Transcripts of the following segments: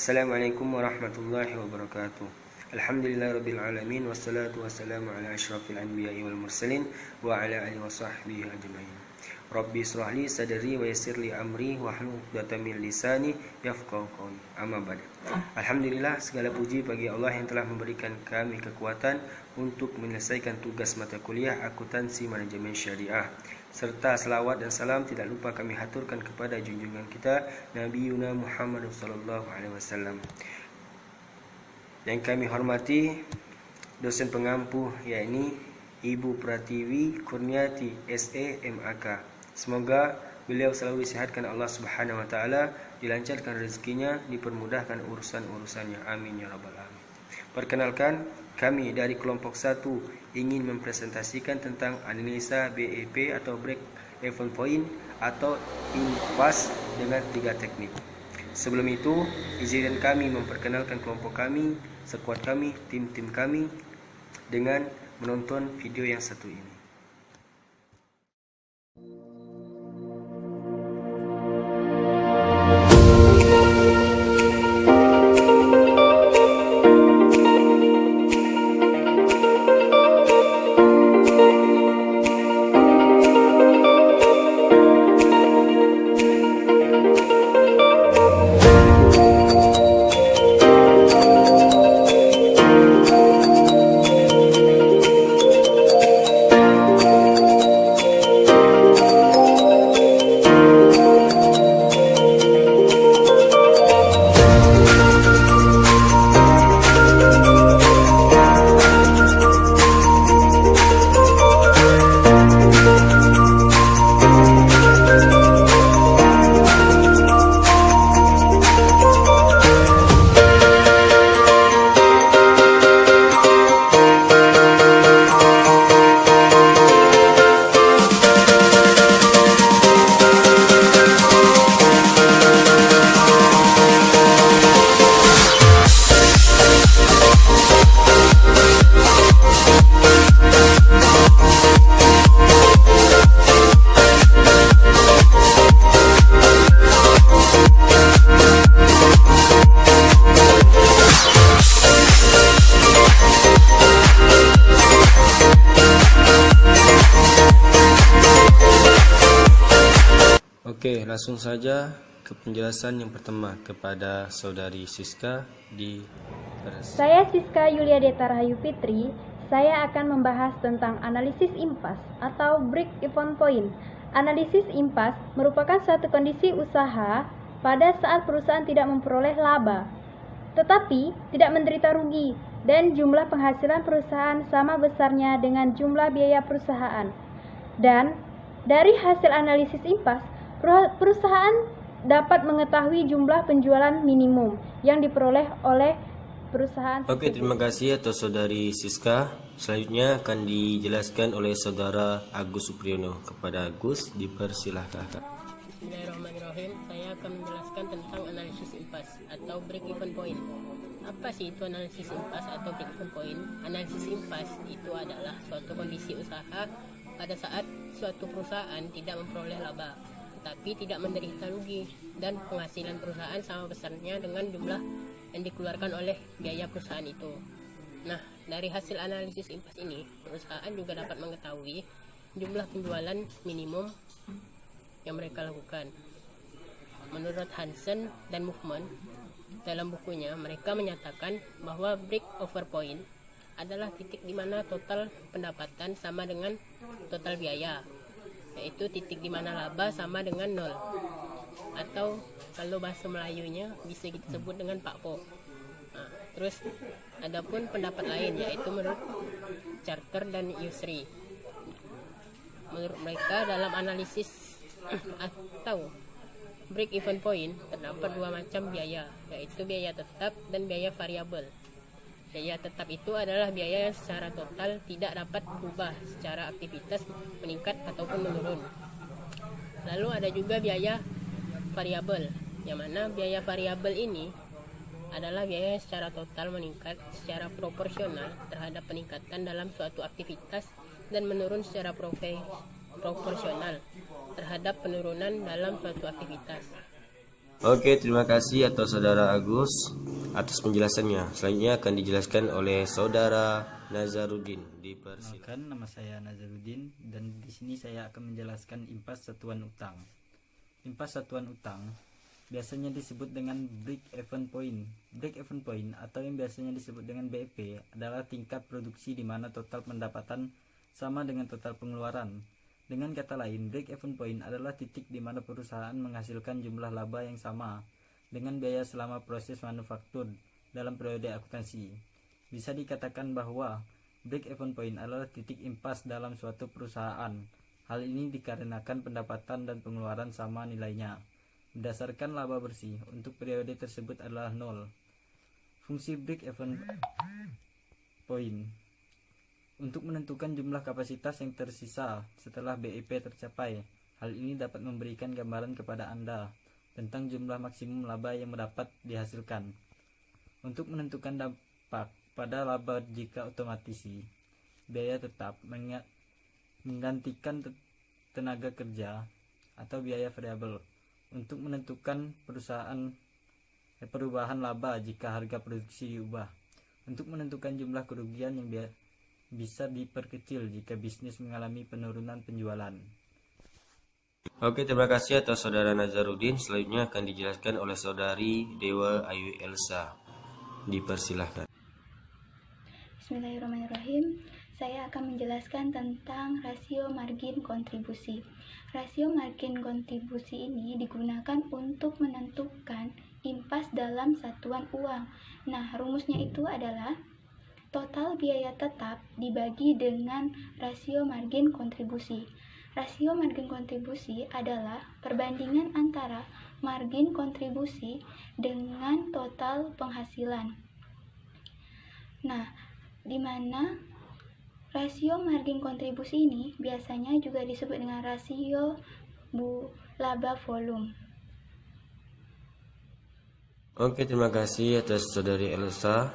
Assalamualaikum warahmatullahi wabarakatuh. Alhamdulillahirabbil alamin wassalatu wassalamu ala asyrafil anbiya'i wal mursalin wa ala alihi wa sahbihi ajmain. Rabbi israh li sadri wa yassir li amri wahlul 'uqdatam min lisani yafqahu qawli. Amma ba'd. Alhamdulillah, segala puji bagi Allah yang telah memberikan kami kekuatan untuk menyelesaikan tugas mata kuliah akuntansi manajemen syariah. Serta selawat dan salam tidak lupa kami haturkan kepada junjungan kita Nabi Yuna Muhammad sallallahu alaihi wasallam. Yang kami hormati dosen pengampu yakni Ibu Pratiwi Kurniati SE MAK. Semoga beliau selalu disehatkan Allah Subhanahu wa taala, dilancarkan rezekinya, dipermudahkan urusan-urusannya. Amin ya rabbal alamin. Perkenalkan, kami dari kelompok 1 ingin mempresentasikan tentang analisa BEP atau Break Even Point atau impas dengan 3 teknik. Sebelum itu, izinkan kami memperkenalkan kelompok kami, sekuat kami, tim-tim kami dengan menonton video yang satu ini. Oke, langsung saja ke penjelasan yang pertama kepada saudari Siska di Saya Siska Yulia Deta Rahayu Fitri. Saya akan membahas tentang analisis impas atau break even point. Analisis impas merupakan suatu kondisi usaha pada saat perusahaan tidak memperoleh laba, tetapi tidak menderita rugi dan jumlah penghasilan perusahaan sama besarnya dengan jumlah biaya perusahaan. Dan dari hasil analisis impas, perusahaan dapat mengetahui jumlah penjualan minimum yang diperoleh oleh perusahaan. Oke, terima kasih atas saudari Siska. Selanjutnya akan dijelaskan oleh saudara Agus Supriyono. Kepada Agus, dipersilahkan. Bismillahirrahmanirrahim. Saya akan menjelaskan tentang analisis impas atau break even point. Apa sih itu analisis impas atau break even point? Analisis impas itu adalah suatu kondisi usaha pada saat suatu perusahaan tidak memperoleh laba, tapi tidak menderita rugi dan penghasilan perusahaan sama besarnya dengan jumlah yang dikeluarkan oleh biaya perusahaan itu. Nah, dari hasil analisis impas ini, perusahaan juga dapat mengetahui jumlah penjualan minimum yang mereka lakukan. Menurut Hansen dan Movement, dalam bukunya mereka menyatakan bahwa break over point adalah titik di mana total pendapatan sama dengan total biaya, yaitu titik di mana laba sama dengan 0, atau kalau bahasa Melayunya bisa kita sebut dengan pakpo. Nah, terus adapun pendapat lain yaitu menurut Charter dan Yusri. Menurut mereka dalam analisis atau break even point terdapat 2 macam biaya, yaitu biaya tetap dan biaya variabel. Biaya tetap itu adalah biaya yang secara total tidak dapat berubah secara aktivitas meningkat ataupun menurun. Lalu ada juga biaya variabel, yang mana biaya variabel ini adalah biaya yang secara total meningkat secara proporsional terhadap peningkatan dalam suatu aktivitas dan menurun secara proporsional terhadap penurunan dalam suatu aktivitas. Oke, terima kasih atas Saudara Agus atas penjelasannya. Selanjutnya akan dijelaskan oleh Saudara Nazarudin. Dipersilakan. Nama saya Nazarudin dan di sini saya akan menjelaskan impas satuan utang. Impas satuan utang biasanya disebut dengan break-even point. Break-even point atau yang biasanya disebut dengan BEP adalah tingkat produksi di mana total pendapatan sama dengan total pengeluaran. Dengan kata lain, break-even point adalah titik di mana perusahaan menghasilkan jumlah laba yang sama dengan biaya selama proses manufaktur dalam periode akuntansi. Bisa dikatakan bahwa break-even point adalah titik impas dalam suatu perusahaan. Hal ini dikarenakan pendapatan dan pengeluaran sama nilainya. Berdasarkan laba bersih untuk periode tersebut adalah 0. Fungsi break-even point untuk menentukan jumlah kapasitas yang tersisa setelah BEP tercapai. Hal ini dapat memberikan gambaran kepada Anda tentang jumlah maksimum laba yang dapat dihasilkan. Untuk menentukan dampak pada laba jika otomatisi, biaya tetap menggantikan tenaga kerja atau biaya variabel. Untuk menentukan perubahan laba jika harga produksi diubah. Untuk menentukan jumlah kerugian yang bisa diperkecil jika bisnis mengalami penurunan penjualan. Oke, terima kasih atas Saudara Nazarudin. Selanjutnya akan dijelaskan oleh Saudari Dewa Ayu Elsa. Dipersilahkan. Bismillahirrahmanirrahim. Saya akan menjelaskan tentang rasio margin kontribusi. Rasio margin kontribusi ini digunakan untuk menentukan impas dalam satuan uang. Nah, rumusnya itu adalah total biaya tetap dibagi dengan rasio margin kontribusi. Rasio margin kontribusi adalah perbandingan antara margin kontribusi dengan total penghasilan. Nah, di mana rasio margin kontribusi ini biasanya juga disebut dengan rasio laba volume. Oke, terima kasih atas Saudari Elsa.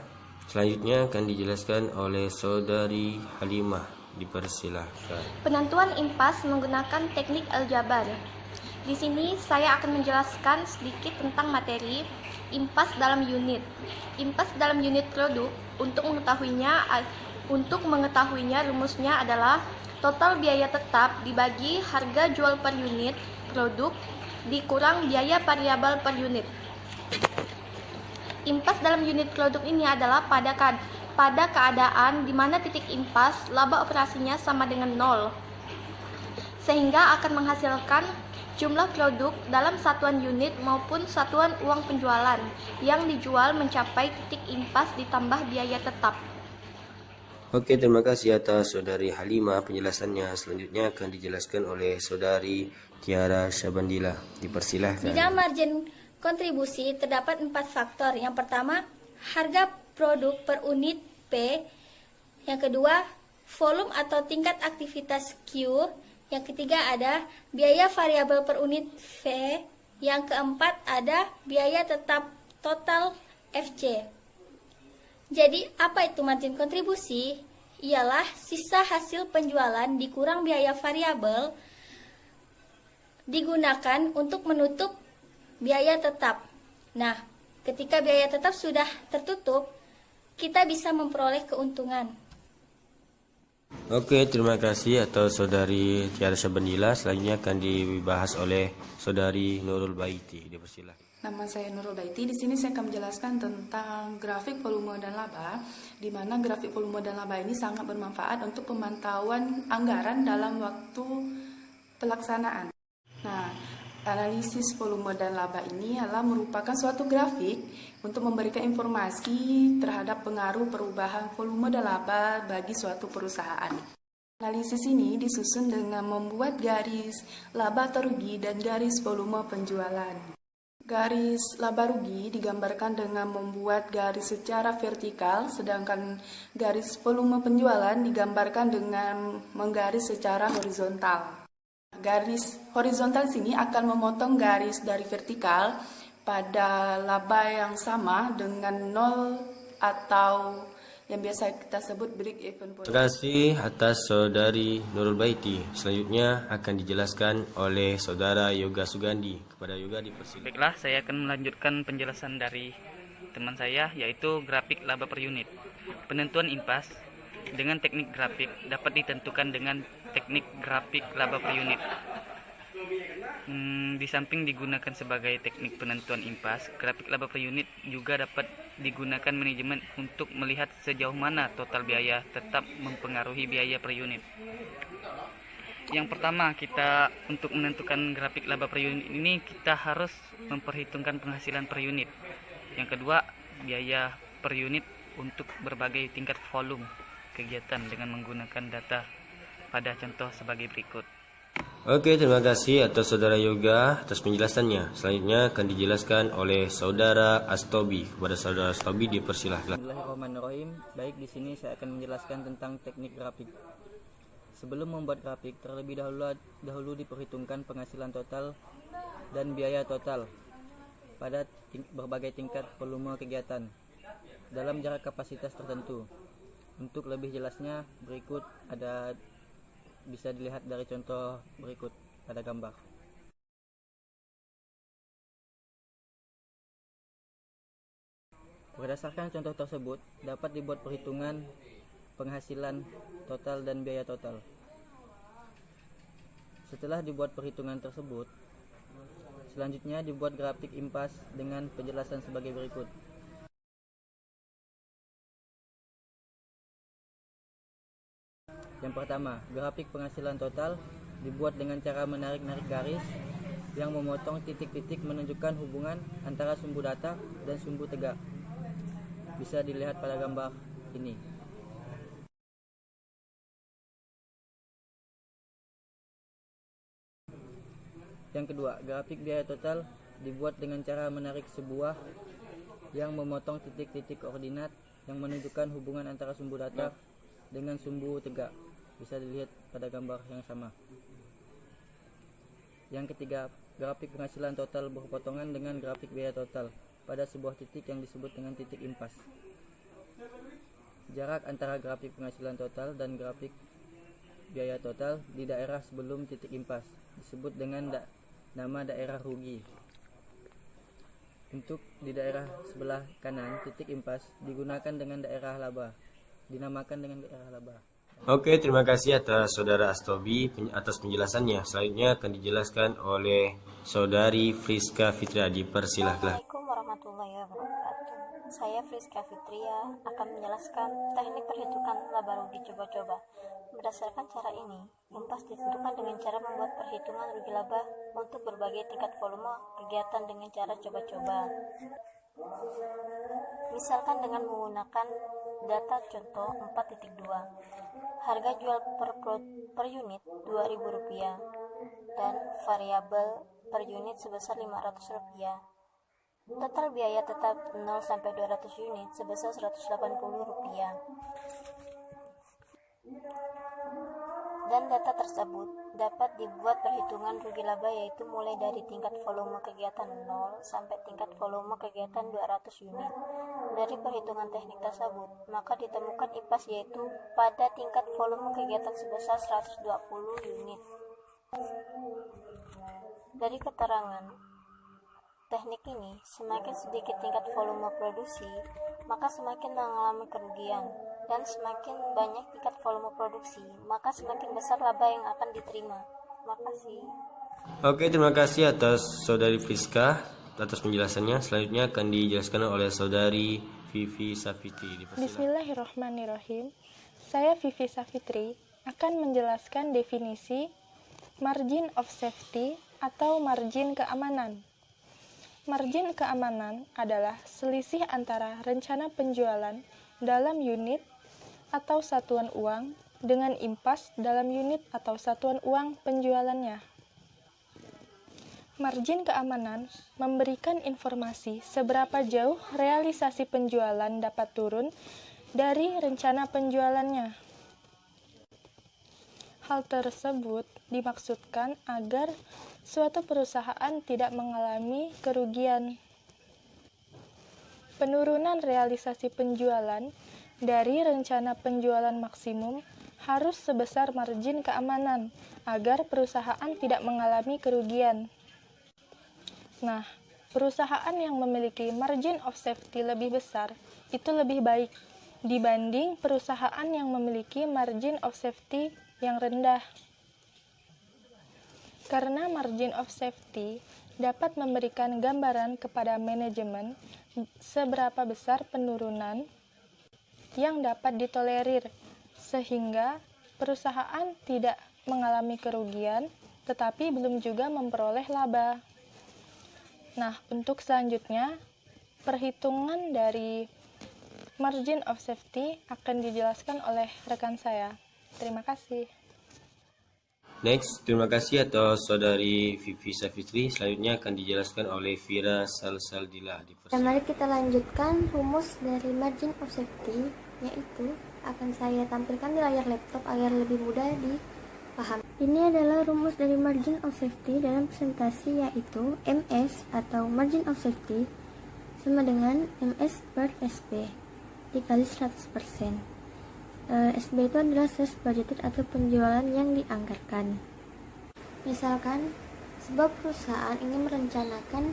Selanjutnya akan dijelaskan oleh Saudari Halimah. Dipersilahkan. Penentuan impas menggunakan teknik aljabar. Di sini saya akan menjelaskan sedikit tentang materi impas dalam unit. Impas dalam unit produk untuk mengetahuinya rumusnya adalah total biaya tetap dibagi harga jual per unit produk dikurang biaya variabel per unit. Impas dalam unit produk ini adalah pada keadaan di mana titik impas laba operasinya sama dengan 0, sehingga akan menghasilkan jumlah produk dalam satuan unit maupun satuan uang penjualan yang dijual mencapai titik impas ditambah biaya tetap. Oke, terima kasih atas Saudari Halimah penjelasannya. Selanjutnya akan dijelaskan oleh Saudari Tiara Syabandila. Dipersilahkan. Di dalam margin kontribusi terdapat 4 faktor. Yang pertama, harga produk per unit P. Yang kedua, volume atau tingkat aktivitas Q. Yang ketiga ada biaya variabel per unit V. Yang keempat ada biaya tetap total FC. Jadi, apa itu margin kontribusi? Ialah sisa hasil penjualan dikurang biaya variabel digunakan untuk menutup biaya tetap. Nah, ketika biaya tetap sudah tertutup, kita bisa memperoleh keuntungan. Oke, terima kasih atas Saudari Tiara Syabandila. Selanjutnya akan dibahas oleh Saudari Nurul Baiti. Dipersilahkan. Nama saya Nurul Baiti. Di sini saya akan menjelaskan tentang grafik volume dan laba, di mana grafik volume dan laba ini sangat bermanfaat untuk pemantauan anggaran dalam waktu pelaksanaan. Nah, analisis volume dan laba ini adalah merupakan suatu grafik untuk memberikan informasi terhadap pengaruh perubahan volume dan laba bagi suatu perusahaan. Analisis ini disusun dengan membuat garis laba atau rugi dan garis volume penjualan. Garis laba rugi digambarkan dengan membuat garis secara vertikal, sedangkan garis volume penjualan digambarkan dengan menggaris secara horizontal. Garis horizontal sini akan memotong garis dari vertikal pada laba yang sama dengan 0 atau yang biasa kita sebut break even point. Terima kasih atas Saudari Nurul Baiti. Selanjutnya akan dijelaskan oleh Saudara Yoga Sugandi. Kepada Yoga dipersilakan. Baiklah, saya akan melanjutkan penjelasan dari teman saya, yaitu grafik laba per unit. Penentuan impas dengan teknik grafik dapat ditentukan dengan teknik grafik laba per unit. Di samping digunakan sebagai teknik penentuan impas, grafik laba per unit juga dapat digunakan manajemen untuk melihat sejauh mana total biaya tetap mempengaruhi biaya per unit. Yang pertama, kita untuk menentukan grafik laba per unit ini kita harus memperhitungkan penghasilan per unit. Yang kedua, biaya per unit untuk berbagai tingkat volume kegiatan dengan menggunakan data pada contoh sebagai berikut. Oke, terima kasih atas Saudara Yoga atas penjelasannya. Selanjutnya akan dijelaskan oleh Saudara Astobi. Kepada Saudara Astobi dipersilahkan. Bismillahirrahmanirrahim. Baik, di sini saya akan menjelaskan tentang teknik grafik. Sebelum membuat grafik, terlebih dahulu diperhitungkan penghasilan total dan biaya total pada berbagai tingkat volume kegiatan dalam jarak kapasitas tertentu. Untuk lebih jelasnya, berikut bisa dilihat dari contoh berikut pada gambar. Berdasarkan contoh tersebut, dapat dibuat perhitungan penghasilan total dan biaya total. Setelah dibuat perhitungan tersebut, selanjutnya dibuat grafik impas dengan penjelasan sebagai berikut. Yang pertama, grafik penghasilan total dibuat dengan cara menarik-narik garis yang memotong titik-titik menunjukkan hubungan antara sumbu data dan sumbu tegak. Bisa dilihat pada gambar ini. Yang kedua, grafik biaya total dibuat dengan cara menarik sebuah yang memotong titik-titik koordinat yang menunjukkan hubungan antara sumbu data dengan sumbu tegak. Bisa dilihat pada gambar yang sama. Yang ketiga, grafik penghasilan total berpotongan dengan grafik biaya total pada sebuah titik yang disebut dengan titik impas. Jarak antara grafik penghasilan total dan grafik biaya total di daerah sebelum titik impas disebut dengan nama daerah rugi. Untuk di daerah sebelah kanan titik impas digunakan dengan daerah laba, dinamakan dengan daerah laba. Oke, terima kasih atas Saudara Astobi atas penjelasannya. Selanjutnya akan dijelaskan oleh Saudari Friska Fitria. Dipersilahkan. Assalamualaikum warahmatullahi wabarakatuh. Saya Friska Fitria akan menjelaskan teknik perhitungan laba rugi coba-coba. Berdasarkan cara ini, impas ditentukan dengan cara membuat perhitungan rugi laba untuk berbagai tingkat volume kegiatan dengan cara coba-coba. Misalkan dengan menggunakan data contoh 4.2, harga jual per unit Rp2.000 dan variabel per unit sebesar Rp500. Total biaya tetap 0 sampai 200 unit sebesar Rp180. Dan data tersebut dapat dibuat perhitungan rugi laba yaitu mulai dari tingkat volume kegiatan 0 sampai tingkat volume kegiatan 200 unit. Dari perhitungan teknik tersebut, maka ditemukan impas yaitu pada tingkat volume kegiatan sebesar 120 unit. Dari keterangan teknik ini, semakin sedikit tingkat volume produksi, maka semakin mengalami kerugian. Dan semakin banyak tingkat volume produksi, maka semakin besar laba yang akan diterima. Terima kasih. Oke, terima kasih atas Saudari Friska atas penjelasannya. Selanjutnya akan dijelaskan oleh Saudari Vivi Safitri. Bismillahirrahmanirrahim. Saya Vivi Safitri akan menjelaskan definisi margin of safety atau margin keamanan. Margin keamanan adalah selisih antara rencana penjualan dalam unit atau satuan uang dengan impas dalam unit atau satuan uang penjualannya. Margin keamanan memberikan informasi seberapa jauh realisasi penjualan dapat turun dari rencana penjualannya. Hal tersebut dimaksudkan agar suatu perusahaan tidak mengalami kerugian. Penurunan realisasi penjualan dari rencana penjualan maksimum harus sebesar margin keamanan agar perusahaan tidak mengalami kerugian. Nah, perusahaan yang memiliki margin of safety lebih besar itu lebih baik dibanding perusahaan yang memiliki margin of safety yang rendah. Karena margin of safety dapat memberikan gambaran kepada manajemen seberapa besar penurunan yang dapat ditolerir, sehingga perusahaan tidak mengalami kerugian, tetapi belum juga memperoleh laba. Nah, untuk selanjutnya, perhitungan dari margin of safety akan dijelaskan oleh rekan saya. Terima kasih. Next, terima kasih atas saudari Vivi Safitri. Selanjutnya akan dijelaskan oleh Fira Salsaldila. Dan mari kita lanjutkan rumus dari margin of safety, yaitu akan saya tampilkan di layar laptop agar lebih mudah dipahami. Ini adalah rumus dari margin of safety dalam presentasi, yaitu MS atau margin of safety sama dengan MS per SB dikali 100%. SB itu adalah sales budgeted atau penjualan yang dianggarkan. Misalkan sebuah perusahaan ingin merencanakan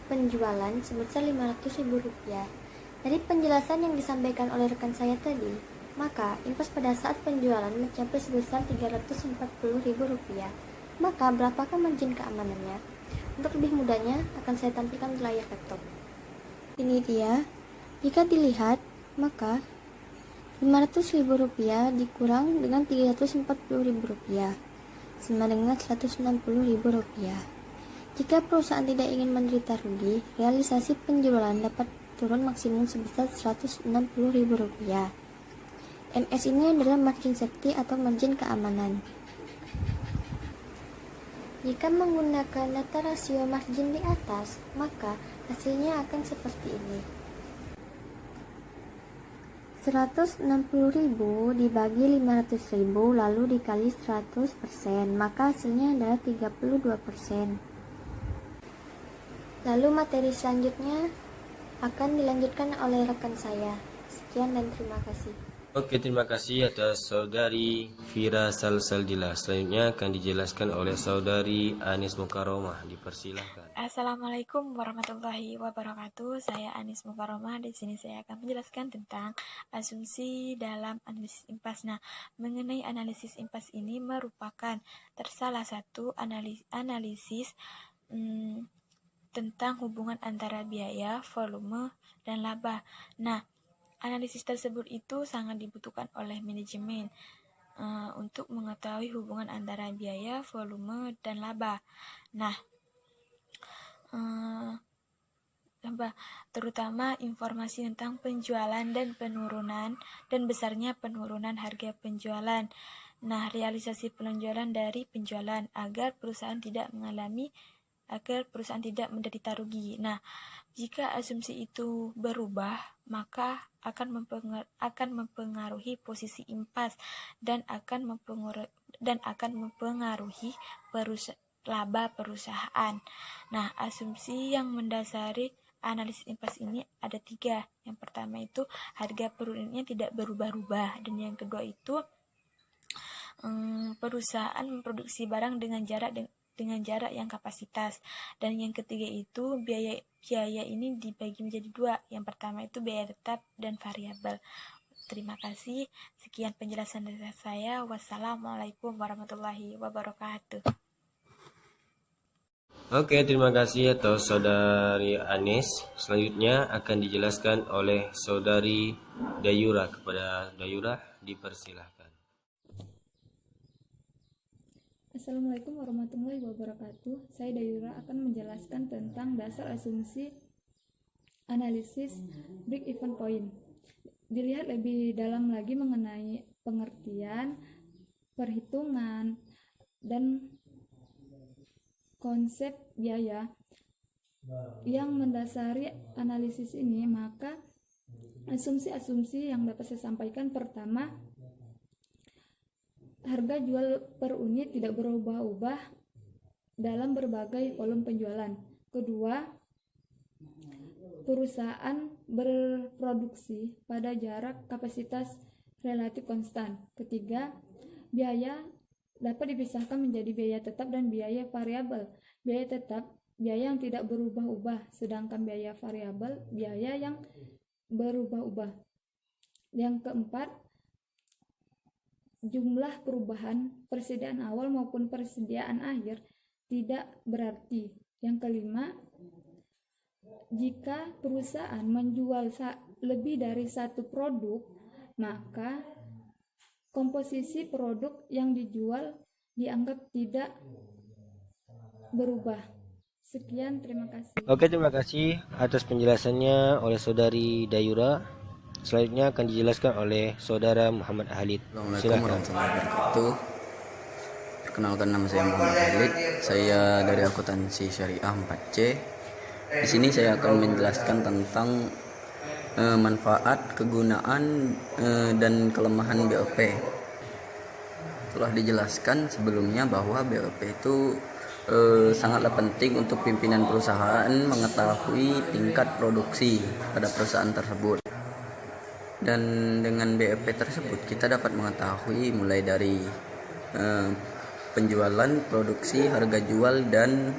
penjualan sebesar Rp500.000. Dari penjelasan yang disampaikan oleh rekan saya tadi, maka impas pada saat penjualan mencapai sebesar Rp340.000. Maka berapakah margin keamanannya? Untuk lebih mudahnya akan saya tampilkan di layar laptop. Ini dia. Jika dilihat, maka Rp500.000 dikurang dengan Rp340.000 sama dengan Rp160.000. Jika perusahaan tidak ingin menderita rugi, realisasi penjualan dapat turun maksimum sebesar Rp160.000. MS ini adalah margin safety atau margin keamanan. Jika menggunakan data rasio margin di atas, maka hasilnya akan seperti ini. 160.000 dibagi 500.000 lalu dikali 100%, maka hasilnya adalah 32%. Lalu materi selanjutnya akan dilanjutkan oleh rekan saya. Sekian dan terima kasih. Oke, terima kasih atas saudari Fira Salsaldila. Selanjutnya akan dijelaskan oleh saudari Anis Mukaromah. Dipersilahkan. Assalamualaikum warahmatullahi wabarakatuh. Saya Anis Mukaromah. Di sini saya akan menjelaskan tentang asumsi dalam analisis impas. Nah, mengenai analisis impas ini merupakan salah satu analisis tentang hubungan antara biaya, volume, dan laba. Nah, analisis tersebut itu sangat dibutuhkan oleh manajemen untuk mengetahui hubungan antara biaya, volume, dan laba. Nah, terutama informasi tentang penjualan dan penurunan dan besarnya penurunan harga penjualan. Nah, realisasi penjualan dari penjualan agar perusahaan tidak menderita rugi. Nah, jika asumsi itu berubah, maka akan mempengaruhi posisi impas dan akan mempengaruhi laba perusahaan. Nah, asumsi yang mendasari analisis impas ini ada 3. Yang pertama itu harga per unitnya tidak berubah-ubah, dan yang kedua itu perusahaan memproduksi barang dengan jarak yang kapasitas, dan yang ketiga itu biaya ini dibagi menjadi 2. Yang pertama itu biaya tetap dan variabel. Terima kasih. Sekian penjelasan dari saya. Wassalamualaikum warahmatullahi wabarakatuh. Oke, terima kasih atas saudari Anis. Selanjutnya akan dijelaskan oleh saudari Dayura. Kepada Dayura dipersilahkan. Assalamualaikum warahmatullahi wabarakatuh. Saya Dayura akan menjelaskan tentang dasar asumsi analisis break-even point. Dilihat lebih dalam lagi mengenai pengertian, perhitungan, dan konsep biaya yang mendasari analisis ini, maka asumsi-asumsi yang dapat saya sampaikan: pertama, harga jual per unit tidak berubah-ubah dalam berbagai volume penjualan. Kedua, perusahaan berproduksi pada jarak kapasitas relatif konstan. Ketiga, biaya dapat dipisahkan menjadi biaya tetap dan biaya variabel. Biaya tetap biaya yang tidak berubah-ubah, sedangkan biaya variabel biaya yang berubah-ubah. Yang keempat, jumlah perubahan persediaan awal maupun persediaan akhir tidak berarti. Yang kelima, jika perusahaan menjual lebih dari satu produk, maka komposisi produk yang dijual dianggap tidak berubah. Sekian, terima kasih. Oke, terima kasih atas penjelasannya oleh Saudari Dayura. Selanjutnya akan dijelaskan oleh Saudara Muhammad Halid. Assalamualaikum warahmatullahi wabarakatuh. Perkenalkan, nama saya Muhammad Halid. Saya dari akuntansi syariah 4C. Di sini saya akan menjelaskan tentang manfaat, kegunaan, dan kelemahan BOP. Telah dijelaskan sebelumnya bahwa BOP itu sangatlah penting untuk pimpinan perusahaan mengetahui tingkat produksi pada perusahaan tersebut. Dan dengan BOP tersebut kita dapat mengetahui mulai dari penjualan, produksi, harga jual, dan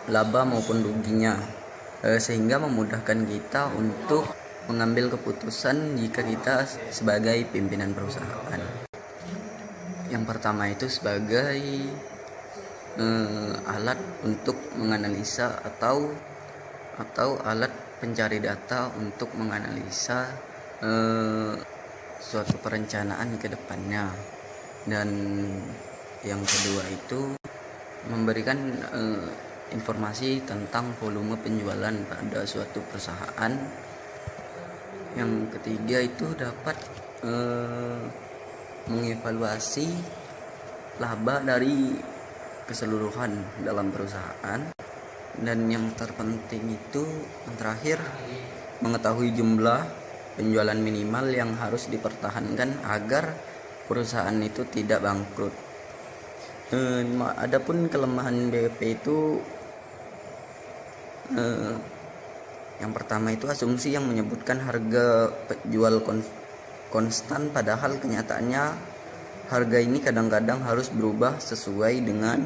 laba maupun ruginya, sehingga memudahkan kita untuk mengambil keputusan jika kita sebagai pimpinan perusahaan. Yang pertama itu sebagai alat untuk menganalisa atau alat pencari data untuk menganalisa suatu perencanaan ke depannya. Dan yang kedua itu memberikan informasi tentang volume penjualan pada suatu perusahaan. Yang ketiga itu dapat mengevaluasi laba dari keseluruhan dalam perusahaan. Dan yang terpenting itu yang terakhir, mengetahui jumlah penjualan minimal yang harus dipertahankan agar perusahaan itu tidak bangkrut. Adapun kelemahan BOP itu yang pertama itu asumsi yang menyebutkan harga jual konstan, padahal kenyataannya harga ini kadang-kadang harus berubah sesuai dengan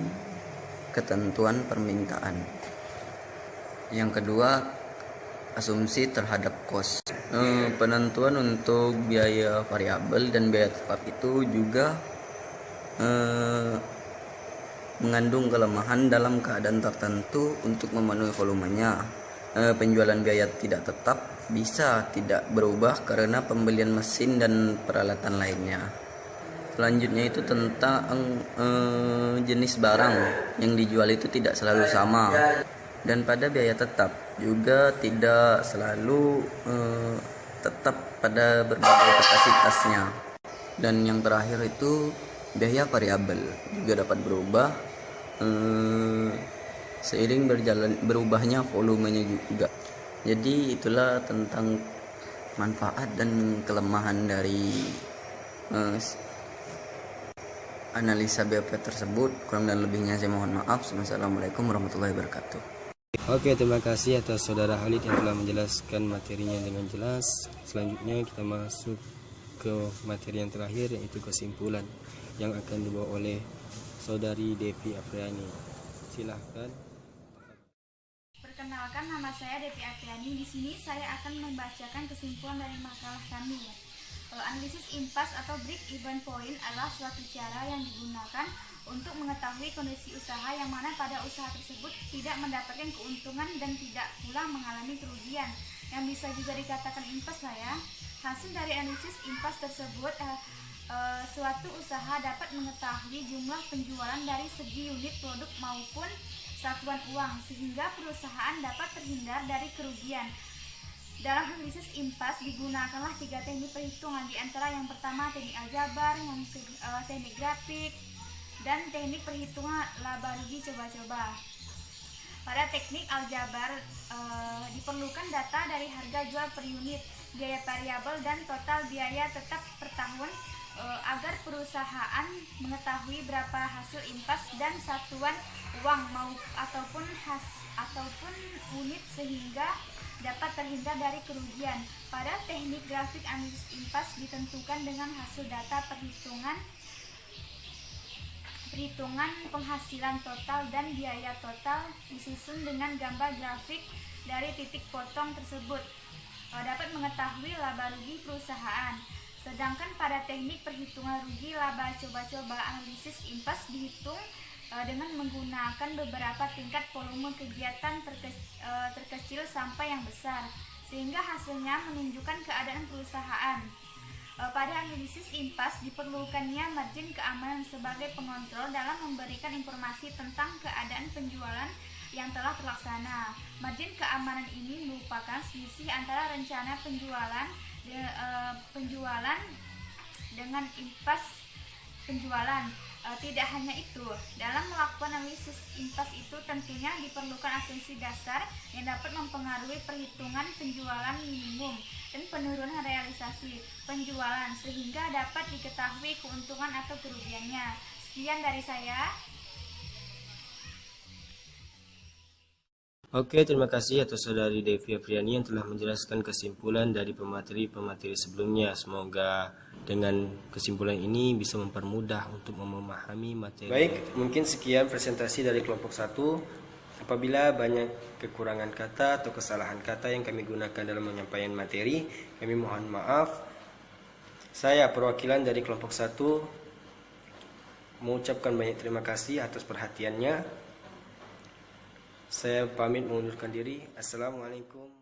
ketentuan permintaan. Yang kedua, asumsi terhadap cost. Penentuan untuk biaya variabel dan biaya tetap itu juga mengandung kelemahan dalam keadaan tertentu untuk memenuhi volumenya. Penjualan biaya tidak tetap bisa tidak berubah karena pembelian mesin dan peralatan lainnya. Selanjutnya itu tentang jenis barang yang dijual itu tidak selalu sama, dan pada biaya tetap juga tidak selalu tetap pada berbagai kapasitasnya. Dan yang terakhir itu biaya variabel juga dapat berubah seiring berubahnya volumenya juga. Jadi itulah tentang manfaat dan kelemahan dari analisa BOP tersebut. Kurang dan lebihnya saya mohon maaf. Wassalamualaikum warahmatullahi wabarakatuh. Oke, terima kasih atas Saudara Halid yang telah menjelaskan materinya dengan jelas. Selanjutnya kita masuk ke materi yang terakhir, yaitu kesimpulan yang akan dibawa oleh Saudari Devi Afriani. Silahkan. Perkenalkan, nama saya Devi Afriani. Di sini saya akan membacakan kesimpulan dari makalah kami. Analisis impas atau break-even point adalah suatu cara yang digunakan untuk mengetahui kondisi usaha yang mana pada usaha tersebut tidak mendapatkan keuntungan dan tidak pula mengalami kerugian, yang bisa juga dikatakan impas lah ya. Hasil dari analisis impas tersebut, suatu usaha dapat mengetahui jumlah penjualan dari segi unit produk maupun satuan uang, sehingga perusahaan dapat terhindar dari kerugian. Dalam analisis impas digunakanlah 3 teknik perhitungan, di antara yang pertama teknik aljabar, yang teknik grafik, dan teknik perhitungan laba rugi coba-coba. Pada teknik aljabar diperlukan data dari harga jual per unit, biaya variabel, dan total biaya tetap per tahun agar perusahaan mengetahui berapa hasil impas dan satuan uang ataupun ataupun unit sehingga dapat terhindar dari kerugian. Pada teknik grafik analisis impas ditentukan dengan hasil data perhitungan penghasilan total dan biaya total disusun dengan gambar grafik dari titik potong tersebut dapat mengetahui laba rugi perusahaan. Sedangkan pada teknik perhitungan rugi laba coba-coba analisis impas dihitung dengan menggunakan beberapa tingkat volume kegiatan terkecil sampai yang besar, sehingga hasilnya menunjukkan keadaan perusahaan. Pada analisis impas diperlukannya margin keamanan sebagai pengontrol dalam memberikan informasi tentang keadaan penjualan yang telah terlaksana. Margin keamanan ini merupakan selisih antara rencana penjualan dengan impas penjualan. Tidak hanya itu, dalam melakukan analisis impas itu tentunya diperlukan asumsi dasar yang dapat mempengaruhi perhitungan penjualan minimum dan penurunan realisasi penjualan sehingga dapat diketahui keuntungan atau kerugiannya. Sekian dari saya. Oke, terima kasih atas saudari Devi Afriani yang telah menjelaskan kesimpulan dari pemateri sebelumnya. Semoga dengan kesimpulan ini bisa mempermudah untuk memahami materi. Baik, mungkin sekian presentasi dari kelompok 1. Apabila banyak kekurangan kata atau kesalahan kata yang kami gunakan dalam menyampaikan materi, kami mohon maaf. Saya perwakilan dari kelompok 1 mengucapkan banyak terima kasih atas perhatiannya. Saya pamit mengundurkan diri. Assalamualaikum.